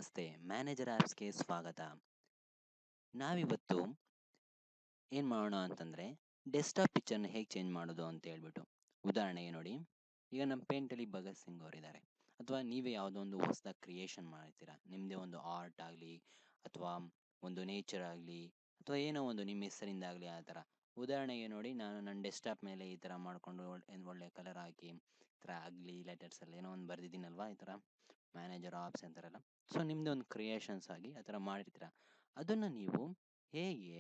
ನಮಸ್ತೆ, ಮ್ಯಾನೇಜರ್ ಆ್ಯಪ್ಸ್‌ಗೆ ಸ್ವಾಗತ. ನಾವಿವತ್ತು ಏನು ಮಾಡೋಣ ಅಂತಂದರೆ, ಡೆಸ್ಕ್ಟಾಪ್ ಪಿಕ್ಚರ್ನ ಹೇಗೆ ಚೇಂಜ್ ಮಾಡೋದು ಅಂತ ಹೇಳ್ಬಿಟ್ಟು. ಉದಾಹರಣೆಗೆ ನೋಡಿ, ಈಗ ನಮ್ಮ ಪೇಂಟಲ್ಲಿ ಭಗತ್ ಸಿಂಗ್ ಅವರಿದ್ದಾರೆ, ಅಥವಾ ನೀವೇ ಯಾವುದೋ ಒಂದು ಹೊಸದಾಗಿ ಕ್ರಿಯೇಷನ್ ಮಾಡ್ತೀರಾ, ನಿಮ್ಮದೇ ಒಂದು ಆರ್ಟ್ ಆಗಲಿ ಅಥವಾ ಒಂದು ನೇಚರ್ ಆಗಲಿ ಅಥವಾ ಏನೋ ಒಂದು ನಿಮ್ಮ ಹೆಸರಿಂದಾಗಲಿ ಆ ಥರ. ಉದಾಹರಣೆಗೆ ನೋಡಿ, ನಾನು ನನ್ನ ಡೆಸ್ಕ್ಟಾಪ್ ಮೇಲೆ ಈ ಥರ ಮಾಡಿಕೊಂಡು ಒಳ್ಳೆ ಕಲರ್ ಹಾಕಿ ಈ ಥರ ಅಗ್ಲಿ ಲೆಟರ್ಸಲ್ಲಿ ಏನೋ ಒಂದು ಬರೆದಿದ್ದೀನಲ್ವಾ, ಈ ಥರ ಮ್ಯಾನೇಜರ್ ಆಪ್ಸ್ ಅಂತಾರಲ್ಲ. ಸೊ ನಿಮ್ಮದೇ ಒಂದು ಕ್ರಿಯೇಷನ್ಸ್ ಆಗಿ ಆ ಥರ ಮಾಡಿರ್ತೀರ. ಅದನ್ನು ನೀವು ಹೇಗೆ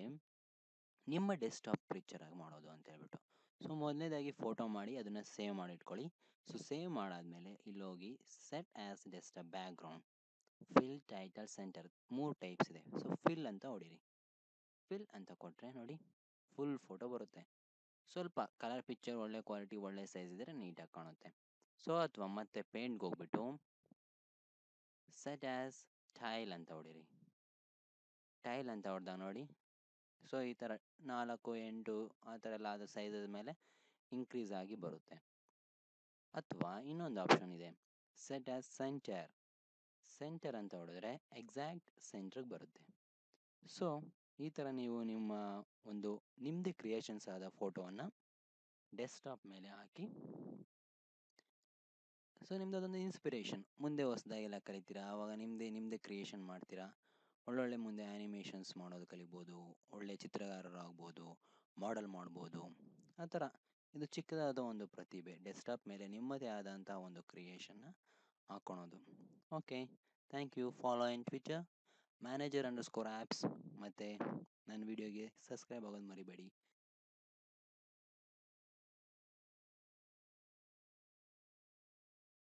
ನಿಮ್ಮ ಡೆಸ್ಕ್ಟಾಪ್ ಪಿಕ್ಚರ್ ಆಗಿ ಮಾಡೋದು ಅಂತ ಹೇಳ್ಬಿಟ್ಟು. ಸೊ ಮೊದಲನೇದಾಗಿ ಫೋಟೋ ಮಾಡಿ ಅದನ್ನು ಸೇವ್ ಮಾಡಿ ಇಟ್ಕೊಳ್ಳಿ. ಸೊ ಸೇವ್ ಮಾಡಾದ್ಮೇಲೆ ಇಲ್ಲೋಗಿ set as desktop background, fill, title, centre 3 types ಇದೆ. ಸೊ ಫಿಲ್ ಅಂತ ಹೊಡೀರಿ. ಫಿಲ್ ಅಂತ ಕೊಟ್ಟರೆ ನೋಡಿ ಫುಲ್ ಫೋಟೋ ಬರುತ್ತೆ. ಸ್ವಲ್ಪ ಕಲರ್ ಪಿಕ್ಚರ್ ಒಳ್ಳೆ ಕ್ವಾಲಿಟಿ ಒಳ್ಳೆ ಸೈಜ್ ಇದ್ದರೆ ನೀಟಾಗಿ ಕಾಣುತ್ತೆ. ಸೊ ಅಥವಾ ಮತ್ತೆ ಪೇಂಟ್ಗೆ ಹೋಗ್ಬಿಟ್ಟು ಸೆಟ್ ಆ್ಯಸ್ ಟೈಲ್ ಅಂತ ಹೊಡೀರಿ. ಟೈಲ್ ಅಂತ ಹೊಡೆದಾಗ ನೋಡಿ, ಸೊ ಈ ಥರ 4, 8 ಆ ಥರ ಎಲ್ಲ ಅದು ಸೈಜದ ಮೇಲೆ ಇನ್ಕ್ರೀಸ್ ಆಗಿ ಬರುತ್ತೆ. ಅಥವಾ ಇನ್ನೊಂದು ಆಪ್ಷನ್ ಇದೆ, ಸೆಟ್ ಆ್ಯಸ್ ಸೆಂಟರ್. ಸೆಂಟರ್ ಅಂತ ಹೊಡೆದ್ರೆ ಎಕ್ಸಾಕ್ಟ್ ಸೆಂಟ್ರಿಗೆ ಬರುತ್ತೆ. ಸೊ ಈ ಥರ ನೀವು ನಿಮ್ಮ ಒಂದು ನಿಮ್ಮದೇ ಕ್ರಿಯೇಷನ್ಸ್ ಆದ ಫೋಟೋವನ್ನು ಡೆಸ್ಕ್ಟಾಪ್ ಮೇಲೆ ಹಾಕಿ, ಸೊ ನಿಮ್ದು ಅದೊಂದು ಇನ್ಸ್ಪಿರೇಷನ್. ಮುಂದೆ ಹೊಸದಾಗೆಲ್ಲ ಕಲಿತೀರಾ, ಆವಾಗ ನಿಮ್ಮದೇ ಕ್ರಿಯೇಷನ್ ಮಾಡ್ತೀರಾ. ಒಳ್ಳೊಳ್ಳೆ ಮುಂದೆ ಆ್ಯನಿಮೇಷನ್ಸ್ ಮಾಡೋದು ಕಲಿಬೋದು, ಒಳ್ಳೆ ಚಿತ್ರಗಾರರಾಗ್ಬೋದು, ಮಾಡೆಲ್ ಮಾಡ್ಬೋದು. ಆ ಥರ ಇದು ಚಿಕ್ಕದಾದ ಒಂದು ಪ್ರತಿಭೆ, ಡೆಸ್ಕ್ಟಾಪ್ ಮೇಲೆ ನಿಮ್ಮದೇ ಆದಂಥ ಒಂದು ಕ್ರಿಯೇಷನ್ನ ಹಾಕ್ಕೊಳೋದು. Okay, thank you. Follow in Twitter manager _apps. ಮತ್ತು ನನ್ನ ವಿಡಿಯೋಗೆ ಸಬ್ಸ್ಕ್ರೈಬ್ ಆಗೋದು ಮರಿಬೇಡಿ.